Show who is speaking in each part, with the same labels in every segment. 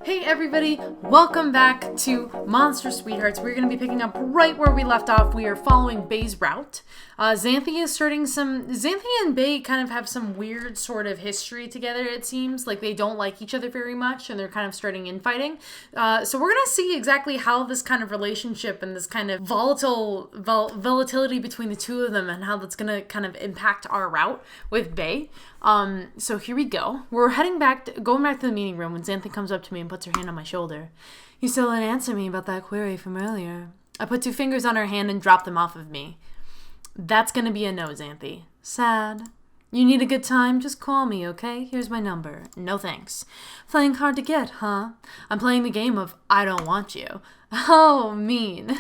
Speaker 1: Hey everybody, welcome back to Monster Sweethearts. We're going to be picking up right where we left off. We are following Bay's route. Xanthi and Bay kind of have some weird sort of history together, it seems. Like they don't like each other very much and they're kind of starting infighting. So we're going to see exactly how this kind of relationship and this kind of volatility between the two of them and how that's going to kind of impact our route with Bay. So here we go. We're going back to the meeting room when Xanthi comes up to me and puts her hand on my shoulder. You still didn't answer me about that query from earlier. I put 2 fingers on her hand and dropped them off of me. That's gonna be a no, Xanthi. Sad. You need a good time? Just call me, okay? Here's my number. No thanks. Playing hard to get, huh? I'm playing the game of I don't want you. Oh, mean.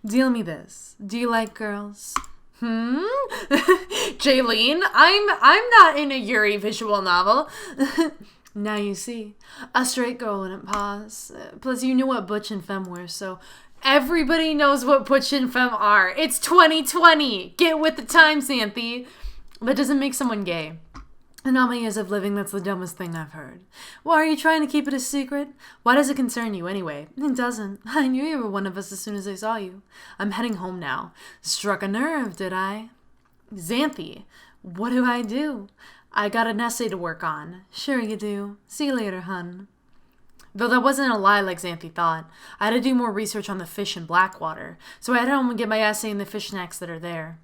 Speaker 1: Deal me this. Do you like girls? Jaylene, I'm not in a Yuri visual novel. Now you see. A straight girl wouldn't pause. Plus, you knew what butch and femme were, so everybody knows what butch and femme are. It's 2020. Get with the times, Xanthi. That doesn't make someone gay. In all my years of living, that's the dumbest thing I've heard. Why are you trying to keep it a secret? Why does it concern you anyway? It doesn't. I knew you were one of us as soon as I saw you. I'm heading home now. Struck a nerve, did I? Xanthi, what do I do? I got an essay to work on. Sure you do. See you later, hun. Though that wasn't a lie like Xanthi thought. I had to do more research on the fish in Blackwater, so I head home and get my essay and the fish snacks that are there.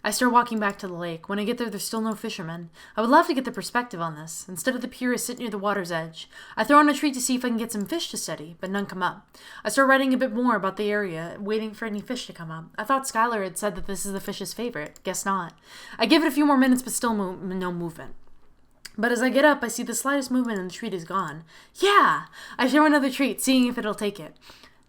Speaker 1: I start walking back to the lake. When I get there, there's still no fishermen. I would love to get the perspective on this. Instead of the pier, I sit near the water's edge. I throw on a tree to see if I can get some fish to study, but none come up. I start writing a bit more about the area, waiting for any fish to come up. I thought Skylar had said that this is the fish's favorite. Guess not. I give it a few more minutes, but still no movement. But as I get up, I see the slightest movement and the treat is gone. Yeah! I throw another treat, seeing if it'll take it.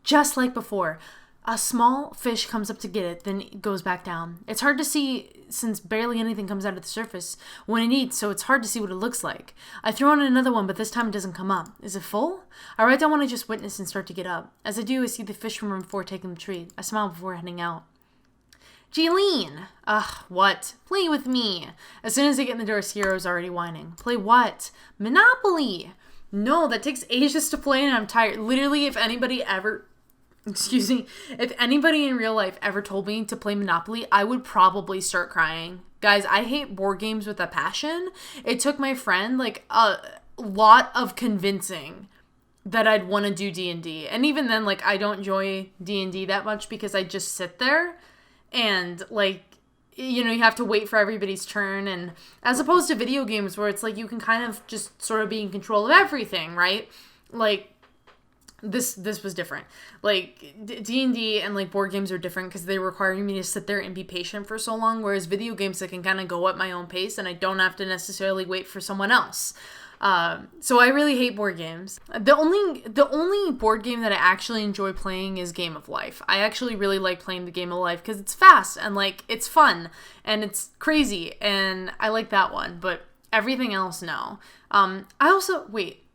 Speaker 1: Just like before. A small fish comes up to get it, then it goes back down. It's hard to see since barely anything comes out of the surface when it eats, so it's hard to see what it looks like. I throw on another one, but this time it doesn't come up. Is it full? I write down what I just witnessed and start to get up. As I do, I see the fish from room 4 taking the treat. I smile before heading out. Jaylene! Ugh, what? Play with me. As soon as I get in the door, Sierra's already whining. Play what? Monopoly! No, that takes ages to play and I'm tired. Literally, if anybody in real life ever told me to play Monopoly, I would probably start crying. Guys, I hate board games with a passion. It took my friend like a lot of convincing that I'd want to do D&D. And even then, like, I don't enjoy D&D that much because I just sit there and, like, you know, you have to wait for everybody's turn. And as opposed to video games where it's like you can kind of just sort of be in control of everything, right? Like, this was different. Like, D&D and, like, board games are different because they require me to sit there and be patient for so long, whereas video games, I can kind of go at my own pace and I don't have to necessarily wait for someone else. So I really hate board games. The only board game that I actually enjoy playing is Game of Life. I actually really like playing the Game of Life because it's fast and, like, it's fun and it's crazy and I like that one, but everything else, no.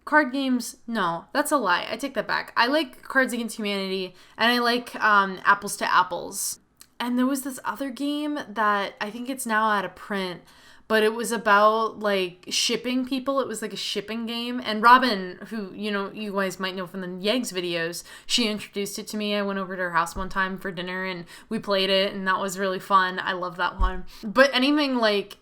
Speaker 1: Card games, no, that's a lie. I take that back. I like Cards Against Humanity, and I like Apples to Apples. And there was this other game that I think it's now out of print, but it was about, like, shipping people. It was like a shipping game. And Robin, who, you know, you guys might know from the Yegs videos, she introduced it to me. I went over to her house one time for dinner, and we played it, and that was really fun. I love that one. But anything like,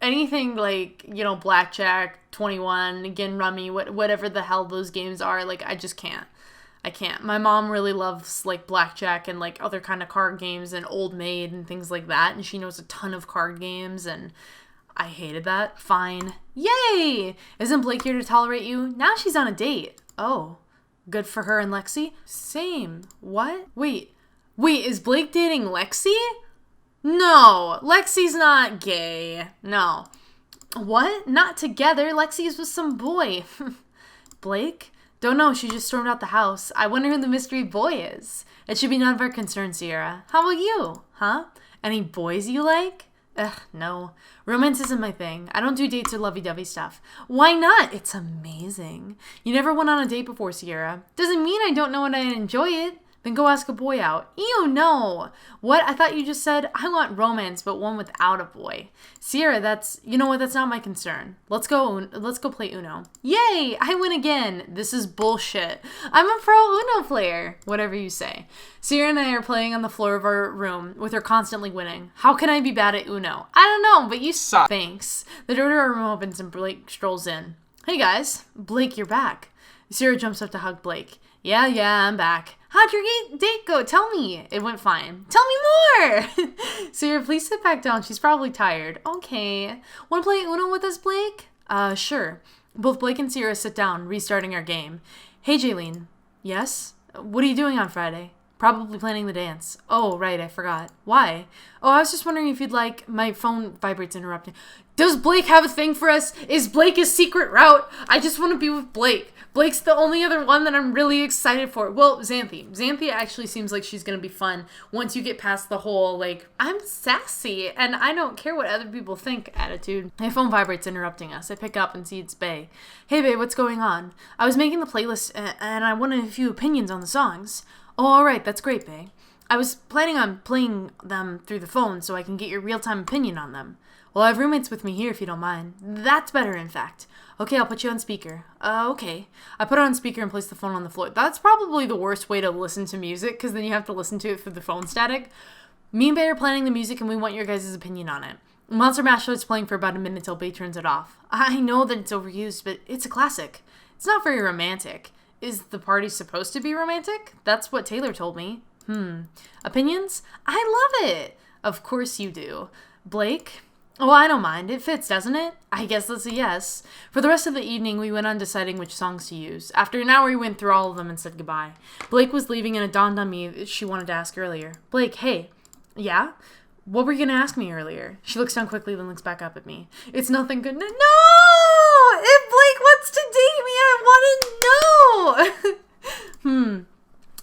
Speaker 1: you know, Blackjack, 21, again, Rummy, whatever the hell those games are, like, I just can't. I can't. My mom really loves, like, Blackjack and, like, other kind of card games and Old Maid and things like that, and she knows a ton of card games, and I hated that. Fine. Yay! Isn't Blake here to tolerate you? Now she's on a date. Oh. Good for her and LEXI? Same. What? Wait, is Blake dating LEXI? No, LEXI's not gay. No. What? Not together. LEXI's with some boy. Blake? Don't know. She just stormed out the house. I wonder who the mystery boy is. It should be none of our concern, Sierra. How about you? Huh? Any boys you like? Ugh, no. Romance isn't my thing. I don't do dates or lovey-dovey stuff. Why not? It's amazing. You never went on a date before, Sierra. Doesn't mean I don't know and I enjoy it. Then go ask a boy out. Ew, no. What? I thought you just said, I want romance, but one without a boy. Sierra, you know what? That's not my concern. Let's go play Uno. Yay! I win again. This is bullshit. I'm a pro Uno player. Whatever you say. Sierra and I are playing on the floor of our room, with her constantly winning. How can I be bad at Uno? I don't know, but you suck. Thanks. The door to our room opens and Blake strolls in. Hey guys. Blake, you're back. Sierra jumps up to hug Blake. Yeah, I'm back. How'd your date go? Tell me. It went fine. Tell me more! Sierra, please sit back down. She's probably tired. Okay. Want to play Uno with us, Blake? Sure. Both Blake and Sierra sit down, restarting our game. Hey, Jaylene. Yes? What are you doing on Friday? Probably planning the dance. Oh, right, I forgot. Why? Oh, I was just wondering if you'd like... My phone vibrates interrupting. Does Blake have a thing for us? Is Blake a secret route? I just want to be with Blake. Blake's the only other one that I'm really excited for. Well, Xanthi. Xanthi actually seems like she's going to be fun once you get past the whole, like, I'm sassy and I don't care what other people think attitude. My phone vibrates interrupting us. I pick up and see it's Bae. Hey, Bae, what's going on? I was making the playlist and I wanted a few opinions on the songs. Oh, all right. That's great, Bae. I was planning on playing them through the phone so I can get your real-time opinion on them. Well, I have roommates with me here if you don't mind. That's better, in fact. Okay, I'll put you on speaker. Okay. I put it on speaker and place the phone on the floor. That's probably the worst way to listen to music, because then you have to listen to it through the phone static. Me and Bae are planning the music, and we want your guys' opinion on it. Monster Mash is playing for about a minute until Bae turns it off. I know that it's overused, but it's a classic. It's not very romantic. Is the party supposed to be romantic? That's what Taylor told me. Opinions? I love it! Of course you do. Blake? Oh, I don't mind. It fits, doesn't it? I guess that's a yes. For the rest of the evening, we went on deciding which songs to use. After an hour, we went through all of them and said goodbye. Blake was leaving and it dawned on me that she wanted to ask earlier. Blake, hey. Yeah? What were you going to ask me earlier? She looks down quickly, then looks back up at me. It's nothing good. No! If Blake wants to date me, I want to know!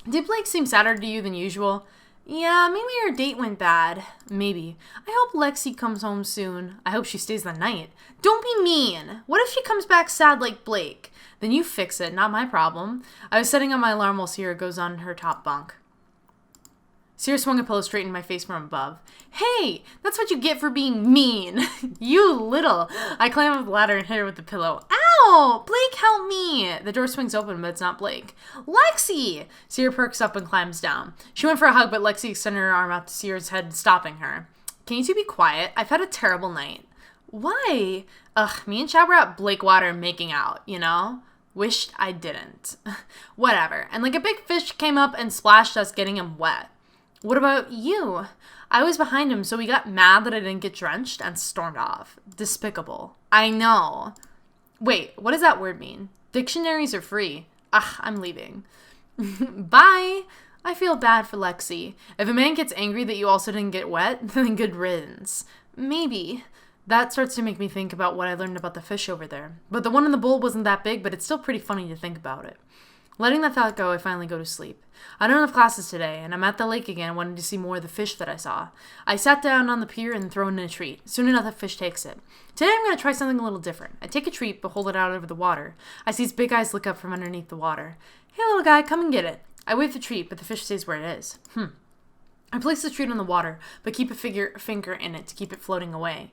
Speaker 1: Did Blake seem sadder to you than usual? Yeah, maybe her date went bad. Maybe. I hope Lexi comes home soon. I hope she stays the night. Don't be mean. What if she comes back sad like Blake? Then you fix it, not my problem. I was setting up my alarm while Sierra goes on her top bunk. Sierra swung a pillow straight in my face from above. Hey, that's what you get for being mean. You little. I climb up the ladder and hit her with the pillow. Ow! Blake, help me! The door swings open, but it's not Blake. Lexi! Sierra perks up and climbs down. She went for a hug, but Lexi extended her arm out to Sierra's head, stopping her. Can you two be quiet? I've had a terrible night. Why? Ugh, me and Chad were at Blakewater making out, you know? Wished I didn't. Whatever. And like a big fish came up and splashed us, getting him wet. What about you? I was behind him, so he got mad that I didn't get drenched and stormed off. Despicable. I know. Wait, what does that word mean? Dictionaries are free. Ugh, I'm leaving. Bye. I feel bad for Lexi. If a man gets angry that you also didn't get wet, then good riddance. Maybe. That starts to make me think about what I learned about the fish over there. But the one in the bowl wasn't that big, but it's still pretty funny to think about it. Letting that thought go, I finally go to sleep. I don't have classes today, and I'm at the lake again wanting to see more of the fish that I saw. I sat down on the pier and throw in a treat. Soon enough, the fish takes it. Today I'm going to try something a little different. I take a treat, but hold it out over the water. I see its big eyes look up from underneath the water. Hey, little guy, come and get it. I wave the treat, but the fish stays where it is. I place the treat in the water, but keep a finger in it to keep it floating away.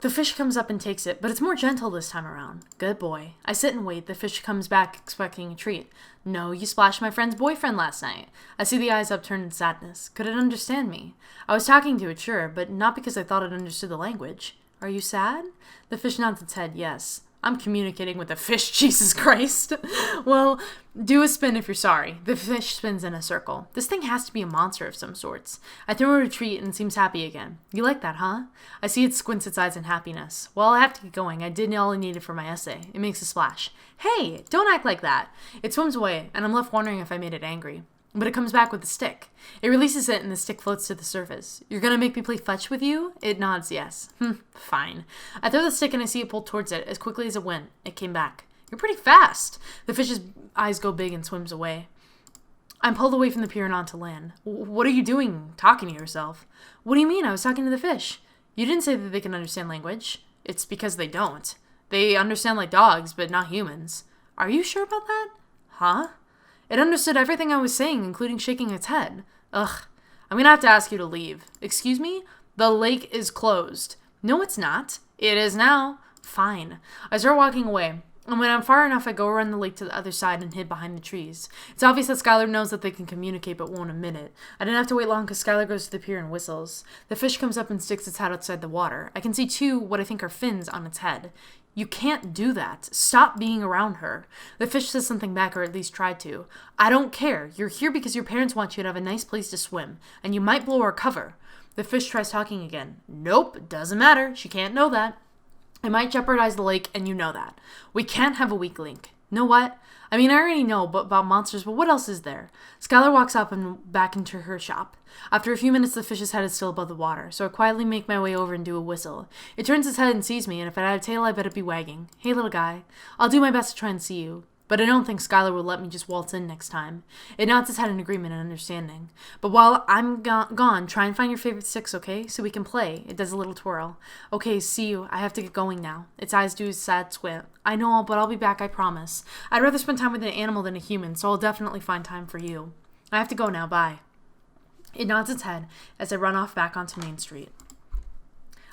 Speaker 1: The fish comes up and takes it, but it's more gentle this time around. Good boy. I sit and wait. The fish comes back expecting a treat. No, you splashed my friend's boyfriend last night. I see the eyes upturned in sadness. Could it understand me? I was talking to it, sure, but not because I thought it understood the language. Are you sad? The fish nods its head, yes. I'm communicating with the fish, Jesus Christ. Well, do a spin if you're sorry. The fish spins in a circle. This thing has to be a monster of some sorts. I throw a treat and it seems happy again. You like that, huh? I see it squints its eyes in happiness. Well, I have to get going. I did all I needed for my essay. It makes a splash. Hey, don't act like that. It swims away, and I'm left wondering if I made it angry. But it comes back with a stick. It releases it and the stick floats to the surface. You're gonna make me play fetch with you? It nods yes. Fine. I throw the stick and I see it pull towards it. As quickly as it went, it came back. You're pretty fast. The fish's eyes go big and swims away. I'm pulled away from the pier and onto land. What are you doing? Talking to yourself? What do you mean? I was talking to the fish. You didn't say that they can understand language. It's because they don't. They understand like dogs, but not humans. Are you sure about that? Huh? It understood everything I was saying, including shaking its head. Ugh. I'm gonna have to ask you to leave. Excuse me? The lake is closed. No, it's not. It is now. Fine. I start walking away. And when I'm far enough, I go around the lake to the other side and hid behind the trees. It's obvious that Skylar knows that they can communicate but won't admit it. I didn't have to wait long because Skylar goes to the pier and whistles. The fish comes up and sticks its head outside the water. I can see two, what I think are fins, on its head. You can't do that. Stop being around her. The fish says something back, or at least tried to. I don't care. You're here because your parents want you to have a nice place to swim, and you might blow our cover. The fish tries talking again. Nope, doesn't matter. She can't know that. It might jeopardize the lake, and you know that. We can't have a weak link. Know what? I mean, I already know about monsters, but what else is there? Skylar walks up and back into her shop. After a few minutes, the fish's head is still above the water, so I quietly make my way over and do a whistle. It turns its head and sees me, and if it had a tail, I bet it'd be wagging. Hey, little guy. I'll do my best to try and see you. But I don't think Skylar will let me just waltz in next time. It nods its head in agreement and understanding. But while I'm gone, try and find your favorite sticks, okay? So we can play. It does a little twirl. Okay, see you. I have to get going now. Its eyes do a sad squint. I know, but I'll be back, I promise. I'd rather spend time with an animal than a human, so I'll definitely find time for you. I have to go now. Bye. It nods its head as I run off back onto Main Street.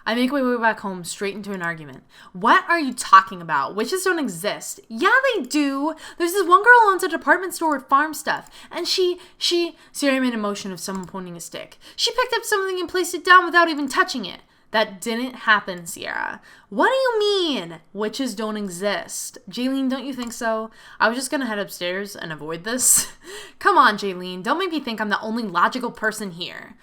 Speaker 1: I make my way back home straight into an argument. What are you talking about? Witches don't exist. Yeah, they do. There's this one girl who owns a department store with farm stuff. And Sierra made a motion of someone pointing a stick. She picked up something and placed it down without even touching it. That didn't happen, Sierra. What do you mean? Witches don't exist. Jaylene, don't you think so? I was just gonna head upstairs and avoid this. Come on, Jaylene. Don't make me think I'm the only logical person here.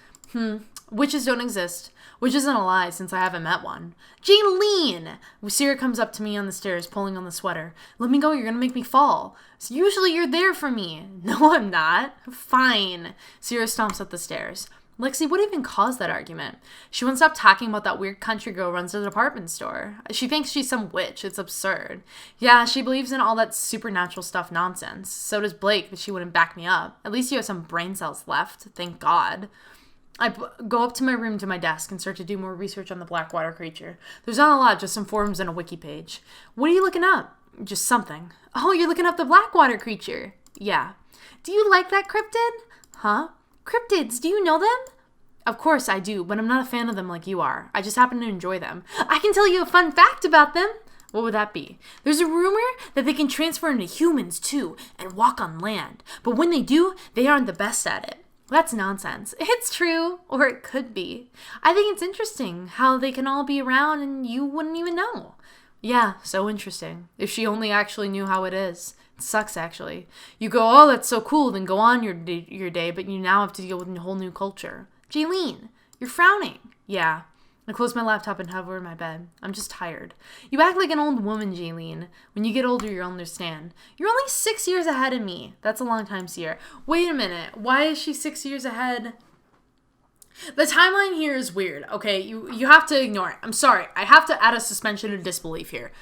Speaker 1: Witches don't exist. Which isn't a lie since I haven't met one. Jaylene! Sierra comes up to me on the stairs, pulling on the sweater. Let me go, you're gonna make me fall. So usually you're there for me. No, I'm not. Fine. Sierra stomps up the stairs. Lexi, what even caused that argument? She won't stop talking about that weird country girl who runs the department store. She thinks she's some witch. It's absurd. Yeah, she believes in all that supernatural stuff nonsense. So does Blake, but she wouldn't back me up. At least you have some brain cells left. Thank God. I go up to my room to my desk and start to do more research on the Blackwater creature. There's not a lot, just some forums and a wiki page. What are you looking up? Just something. Oh, you're looking up the Blackwater creature. Yeah. Do you like that cryptid? Huh? Cryptids, do you know them? Of course I do, but I'm not a fan of them like you are. I just happen to enjoy them. I can tell you a fun fact about them. What would that be? There's a rumor that they can transfer into humans too and walk on land. But when they do, they aren't the best at it. That's nonsense. It's true, or it could be. I think it's interesting how they can all be around and you wouldn't even know. Yeah, so interesting. If she only actually knew how it is. It sucks, actually. You go, oh, that's so cool, then go on your day, but you now have to deal with a whole new culture. Jaylene, you're frowning. Yeah. I close my laptop and hover in my bed. I'm just tired. You act like an old woman, Jaylene. When you get older, you'll understand. You're only 6 years ahead of me. That's a long time, Sierra. Wait a minute. Why is she 6 years ahead? The timeline here is weird, okay? You have to ignore it. I'm sorry. I have to add a suspension of disbelief here.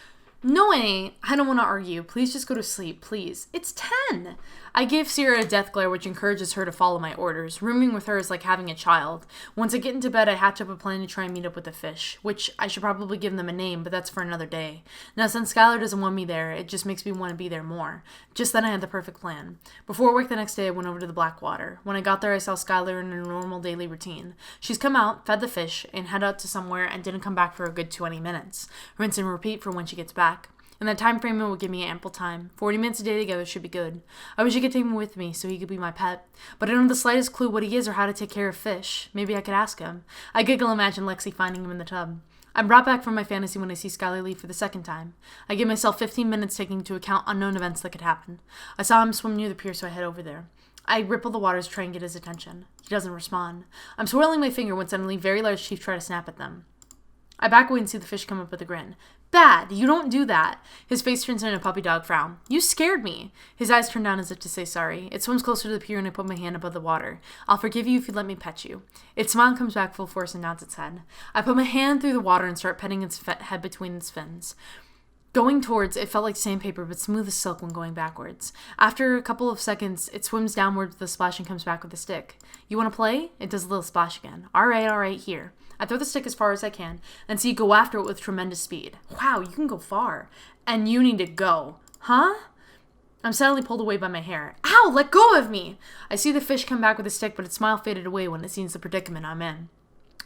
Speaker 1: No, it ain't. I don't want to argue. Please just go to sleep, please. It's 10. I give Sierra a death glare, which encourages her to follow my orders. Rooming with her is like having a child. Once I get into bed, I hatch up a plan to try and meet up with the fish, which I should probably give them a name, but that's for another day. Now, since Skylar doesn't want me there, it just makes me want to be there more. Just then, I had the perfect plan. Before work the next day, I went over to the Blackwater. When I got there, I saw Skylar in her normal daily routine. She's come out, fed the fish, and head out to somewhere and didn't come back for a good 20 minutes. Rinse and repeat for when she gets back. In that time frame, it would give me ample time. 40 minutes a day together should be good. I wish he could take me with me so he could be my pet. But I don't have the slightest clue what he is or how to take care of fish. Maybe I could ask him. I giggle imagine Lexi finding him in the tub. I'm brought back from my fantasy when I see Skylar leave for the second time. I give myself 15 minutes taking into account unknown events that could happen. I saw him swim near the pier, so I head over there. I ripple the waters to try and get his attention. He doesn't respond. I'm swirling my finger when suddenly very large teeth try to snap at them. I back away and see the fish come up with a grin. Bad, you don't do that. His face turns into a puppy dog frown. You scared me. His eyes turn down as if to say sorry. It swims closer to the pier and I put my hand above the water. I'll forgive you if you let me pet you. Its smile comes back full force and nods its head. I put my hand through the water and start petting its head between its fins. Going towards, it felt like sandpaper, but smooth as silk when going backwards. After a couple of seconds, it swims downward with a splash and comes back with a stick. You want to play? It does a little splash again. All right, here. I throw the stick as far as I can, and see it go after it with tremendous speed. Wow, you can go far. And you need to go. Huh? I'm suddenly pulled away by my hair. Ow, let go of me! I see the fish come back with a stick, but its smile faded away when it sees the predicament I'm in.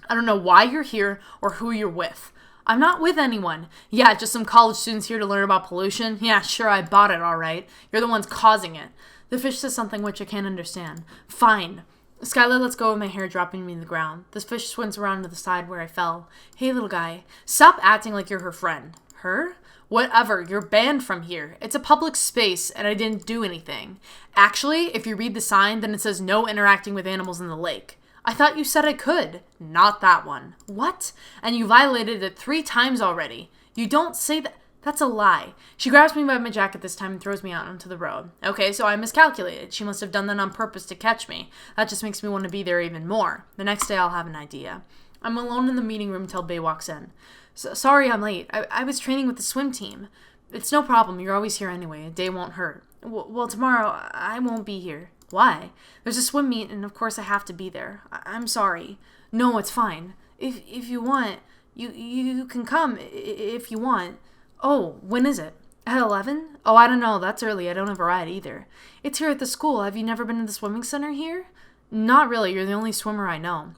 Speaker 1: I don't know why you're here or who you're with. I'm not with anyone. Yeah, just some college students here to learn about pollution. Yeah, sure, I bought it all right. You're the ones causing it. The fish says something which I can't understand. Fine. Skylar lets go of my hair, dropping me to the ground. The fish swims around to the side where I fell. Hey, little guy. Stop acting like you're her friend. Her? Whatever, you're banned from here. It's a public space, and I didn't do anything. Actually, if you read the sign, then it says no interacting with animals in the lake. I thought you said I could. Not that one. What? And you violated it 3 times already. You don't say that. That's a lie. She grabs me by my jacket this time and throws me out onto the road. Okay, so I miscalculated. She must have done that on purpose to catch me. That just makes me want to be there even more. The next day I'll have an idea. I'm alone in the meeting room until Bae walks in. Sorry I'm late. I was training with the swim team. It's no problem. You're always here anyway. A day won't hurt. Well, tomorrow I won't be here. Why? There's a swim meet, and of course I have to be there. I'm sorry. No, it's fine. If you want, you can come if you want. Oh, when is it? At 11? Oh, I don't know. That's early. I don't have a ride either. It's here at the school. Have you never been to the swimming center here? Not really. You're the only swimmer I know.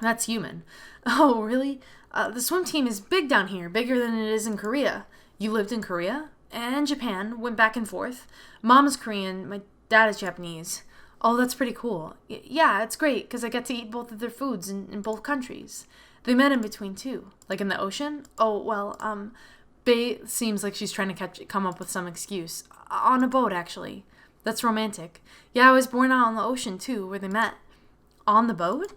Speaker 1: That's human. Oh, really? The swim team is big down here, bigger than it is in Korea. You lived in Korea? And Japan, went back and forth. Mom is Korean, my dad is Japanese. Oh, that's pretty cool. Yeah, it's great, because I get to eat both of their foods in both countries. They met in between, too. Like in the ocean? Oh, well, Bae seems like she's trying to come up with some excuse. On a boat, actually. That's romantic. Yeah, I was born out on the ocean, too, where they met. On the boat?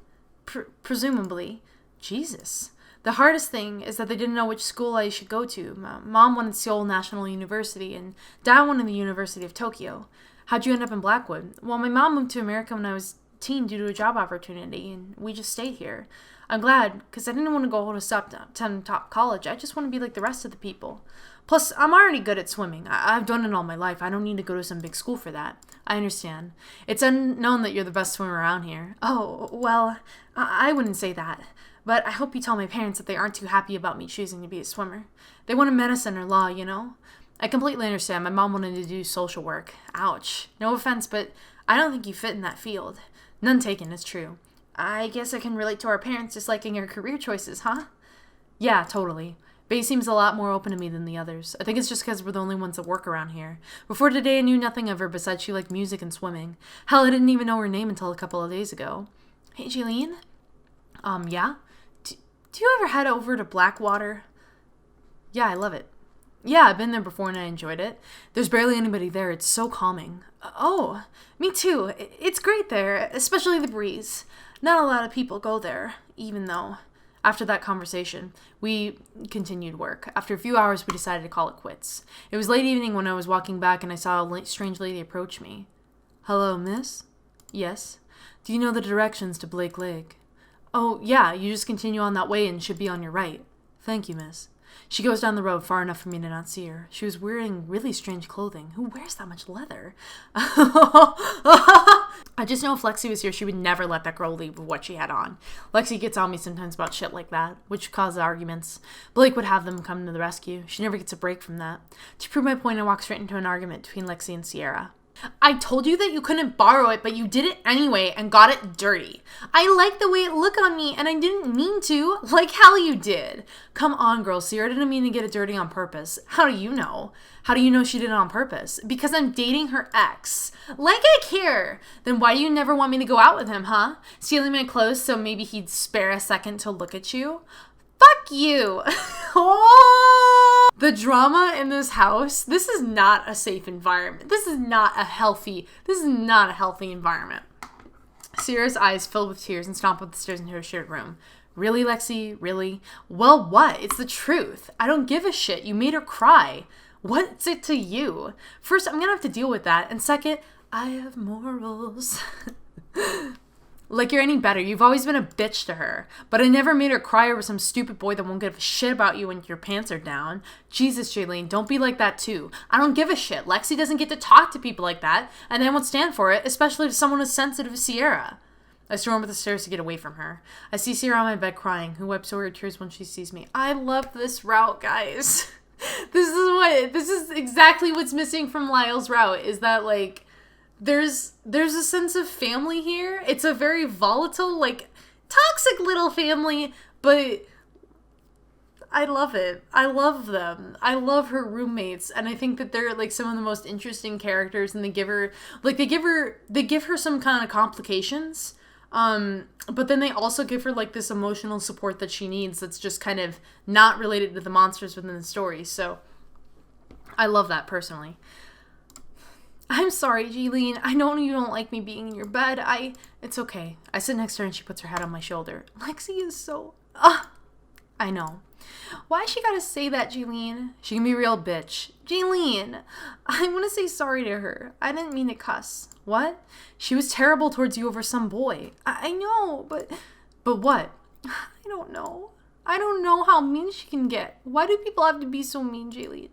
Speaker 1: Presumably. Jesus. The hardest thing is that they didn't know which school I should go to. Mom wanted Seoul National University, and Dad wanted the University of Tokyo. How'd you end up in Blackwood? Well, my mom moved to America when I was a teen due to a job opportunity, and we just stayed here. I'm glad, because I didn't want to go to top college. I just want to be like the rest of the people. Plus, I'm already good at swimming. I've done it all my life. I don't need to go to some big school for that. I understand. It's unknown that you're the best swimmer around here. Oh, well, I wouldn't say that. But I hope you tell my parents that they aren't too happy about me choosing to be a swimmer. They wanted medicine or law, you know? I completely understand. My mom wanted to do social work. Ouch. No offense, but I don't think you fit in that field. None taken, it's true. I guess I can relate to our parents disliking our career choices, huh? Yeah, totally. Bae seems a lot more open to me than the others. I think it's just because we're the only ones that work around here. Before today, I knew nothing of her besides she liked music and swimming. Hell, I didn't even know her name until a couple of days ago. Hey, Jaylene? Yeah? Do you ever head over to Blackwater? Yeah, I love it. Yeah, I've been there before and I enjoyed it. There's barely anybody there. It's so calming. Oh, me too. It's great there, especially the breeze. Not a lot of people go there, even though. After that conversation, we continued work. After a few hours, we decided to call it quits. It was late evening when I was walking back and I saw a strange lady approach me. Hello, miss? Yes. Do you know the directions to Blake Lake? Oh, yeah, you just continue on that way and should be on your right. Thank you, miss. She goes down the road far enough for me to not see her. She was wearing really strange clothing. Who wears that much leather? I just know if Lexi was here, she would never let that girl leave with what she had on. Lexi gets on me sometimes about shit like that, which causes arguments. Blake would have them come to the rescue. She never gets a break from that. To prove my point, I walk straight into an argument between Lexi and Sierra. I told you that you couldn't borrow it, but you did it anyway and got it dirty. I like the way it looked on me, and I didn't mean to. Like hell you did. Come on, girl. Sierra didn't mean to get it dirty on purpose. How do you know? How do you know she did it on purpose? Because I'm dating her ex. Like I care. Then why do you never want me to go out with him, huh? Stealing my clothes so maybe he'd spare a second to look at you? Fuck you. Oh! The drama in this house, this is not a safe environment. This is not a healthy environment. Sierra's eyes filled with tears and stomped up the stairs into her shared room. Really, Lexi? Really? Well, what? It's the truth. I don't give a shit. You made her cry. What's it to you? First, I'm gonna have to deal with that. And second, I have morals. Like you're any better. You've always been a bitch to her. But I never made her cry over some stupid boy that won't give a shit about you when your pants are down. Jesus, Jaylene, don't be like that too. I don't give a shit. Lexi doesn't get to talk to people like that, and I won't stand for it, especially to someone as sensitive as Sierra. I storm up the stairs to get away from her. I see Sierra on my bed crying, who wipes away her tears when she sees me. I love this route, guys. This is exactly what's missing from Lyle's route, is that, like, there's a sense of family here. It's a very volatile, like, toxic little family, but I love it. I love them. I love her roommates, and I think that they're, like, some of the most interesting characters, and they give her some kind of complications. But then they also give her, like, this emotional support that she needs that's just kind of not related to the monsters within the story. So I love that personally. I'm sorry, Jeline. I know you don't like me being in your bed. It's okay. I sit next to her and she puts her head on my shoulder. Lexi is so... I know. Why she gotta say that, Jeline? She can be a real bitch. Jeline, I want to say sorry to her. I didn't mean to cuss. What? She was terrible towards you over some boy. I know, but what? I don't know. I don't know how mean she can get. Why do people have to be so mean, Jeline?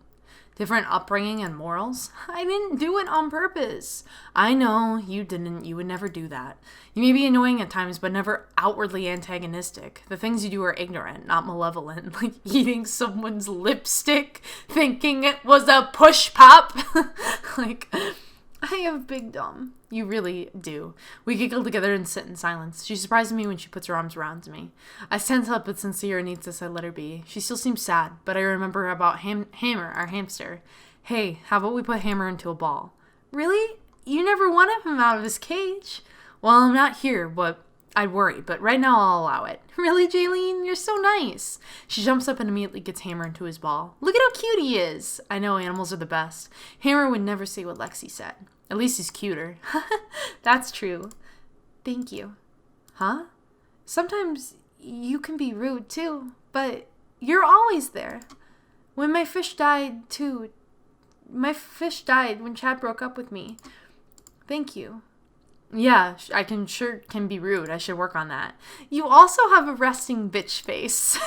Speaker 1: Different upbringing and morals? I didn't do it on purpose. I know, you didn't. You would never do that. You may be annoying at times, but never outwardly antagonistic. The things you do are ignorant, not malevolent. Like eating someone's lipstick, thinking it was a push pop. Like, I have big dumb. You really do. We giggle together and sit in silence. She surprises me when she puts her arms around me. I tense up, but since Sierra needs this, I let her be. She still seems sad, but I remember about Hammer, our hamster. Hey, how about we put Hammer into a ball? Really? You never wanted him out of his cage. Well, I'm not here, but I'd worry, but right now I'll allow it. Really, Jaylene? You're so nice. She jumps up and immediately gets Hammer into his ball. Look at how cute he is. I know, animals are the best. Hammer would never say what Lexi said. At least he's cuter. That's true. Thank you. Huh? Sometimes you can be rude too, but you're always there. When my fish died too. My fish died when Chad broke up with me. Thank you. Yeah, I can be rude. I should work on that. You also have a resting bitch face.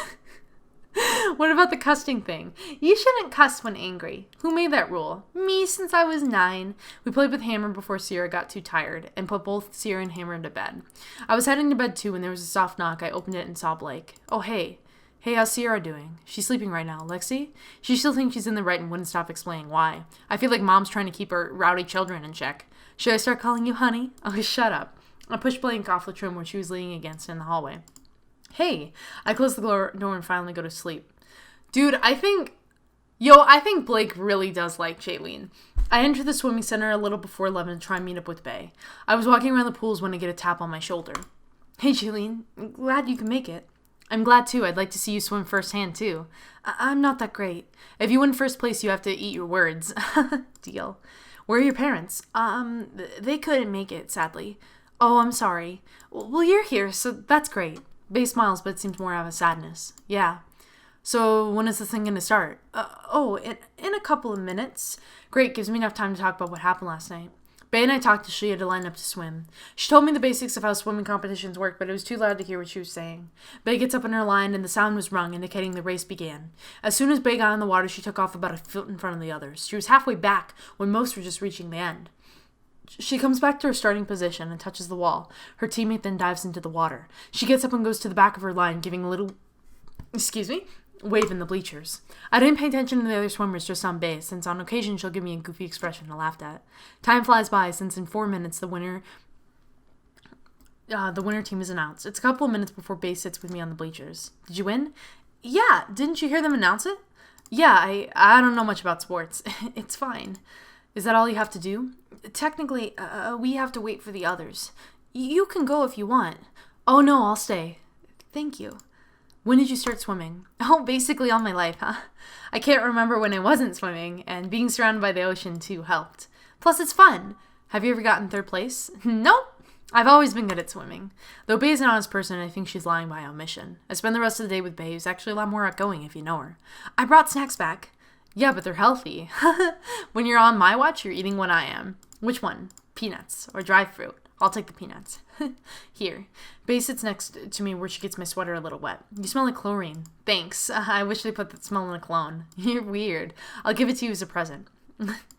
Speaker 1: What about the cussing thing? You shouldn't cuss when angry. Who made that rule? Me, since I was 9. We played with Hammer before Sierra got too tired and put both Sierra and Hammer into bed. I was heading to bed too when there was a soft knock. I opened it and saw Blake. Oh, hey. Hey, how's Sierra doing? She's sleeping right now. Lexi? She still thinks she's in the right and wouldn't stop explaining why. I feel like Mom's trying to keep her rowdy children in check. Should I start calling you honey? Oh, shut up. I pushed Blake off the trim where she was leaning against in the hallway. Hey. I closed the door and finally go to sleep. Dude, I think Blake really does like Jaylene. I entered the swimming center a little before 11 to try and meet up with Bae. I was walking around the pools when I get a tap on my shoulder. Hey, Jaylene. I'm glad you can make it. I'm glad too. I'd like to see you swim firsthand too. I'm not that great. If you win first place, you have to eat your words. Deal. Where are your parents? They couldn't make it, sadly. Oh, I'm sorry. Well, you're here, so that's great. Bae smiles, but seems more out of sadness. Yeah. So when is this thing going to start? In a couple of minutes. Great, gives me enough time to talk about what happened last night. Bae and I talked till she had to line up to swim. She told me the basics of how swimming competitions work, but it was too loud to hear what she was saying. Bae gets up in her line, and the sound was rung, indicating the race began. As soon as Bae got in the water, she took off about a foot in front of the others. She was halfway back when most were just reaching the end. She comes back to her starting position and touches the wall. Her teammate then dives into the water. She gets up and goes to the back of her line, giving a little... wave in the bleachers. I didn't pay attention to the other swimmers, just on Bae, since on occasion she'll give me a goofy expression I laughed at. Time flies by, since in 4 minutes the winner team is announced. It's a couple of minutes before Bae sits with me on the bleachers. Did you win? Yeah, didn't you hear them announce it? Yeah, I don't know much about sports. It's fine. Is that all you have to do? Technically, we have to wait for the others. You can go if you want. Oh no, I'll stay. Thank you. When did you start swimming? Oh, basically all my life, huh? I can't remember when I wasn't swimming, and being surrounded by the ocean, too, helped. Plus, it's fun. Have you ever gotten third place? Nope. I've always been good at swimming. Though Bae is an honest person, I think she's lying by omission. I spend the rest of the day with Bae, who's actually a lot more outgoing if you know her. I brought snacks back. Yeah, but they're healthy. When you're on my watch, you're eating what I am. Which one? Peanuts or dried fruit? I'll take the peanuts. Here. Bae sits next to me where she gets my sweater a little wet. You smell like chlorine. Thanks. I wish they put that smell in a cologne. You're weird. I'll give it to you as a present.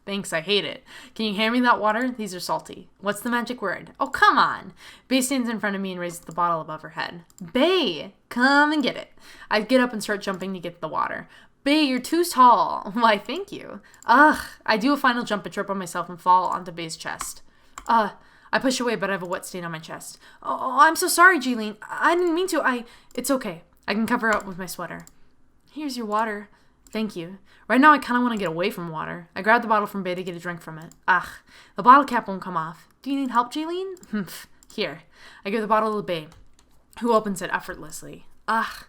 Speaker 1: Thanks, I hate it. Can you hand me that water? These are salty. What's the magic word? Oh, come on. Bae stands in front of me and raises the bottle above her head. Bae, come and get it. I get up and start jumping to get the water. Bae, you're too tall. Why, thank you. Ugh, I do a final jump and trip on myself and fall onto Bae's chest. I push away, but I have a wet stain on my chest. Oh, I'm so sorry, Jaylene. I didn't mean to. It's okay. I can cover up with my sweater. Here's your water. Thank you. Right now, I kind of want to get away from water. I grab the bottle from Bae to get a drink from it. Ugh, the bottle cap won't come off. Do you need help, Jaylene? Here. I give the bottle to Bae, who opens it effortlessly. Ugh.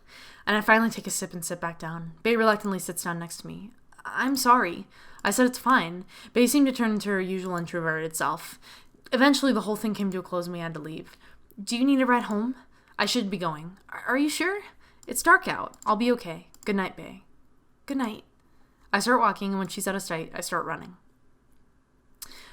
Speaker 1: And I finally take a sip and sit back down. Bae reluctantly sits down next to me. I'm sorry. I said it's fine. Bae seemed to turn into her usual introverted self. Eventually, the whole thing came to a close and we had to leave. Do you need a ride home? I should be going. Are you sure? It's dark out. I'll be okay. Good night, Bae. Good night. I start walking, and when she's out of sight, I start running.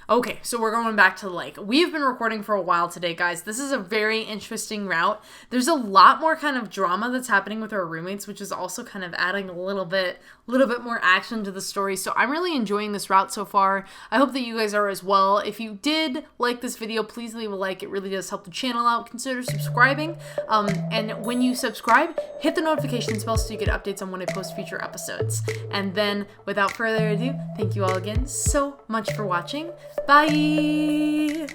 Speaker 1: Okay, so we're going back to the lake. We've been recording for a while today, guys. This is a very interesting route. There's a lot more kind of drama that's happening with our roommates, which is also kind of adding a little bit more action to the story. So I'm really enjoying this route so far. I hope that you guys are as well. If you did like this video, please leave a like. It really does help the channel out. Consider subscribing. And when you subscribe, hit the notifications bell so you get updates on when I post future episodes. And then, without further ado, thank you all again so much for watching. Bye!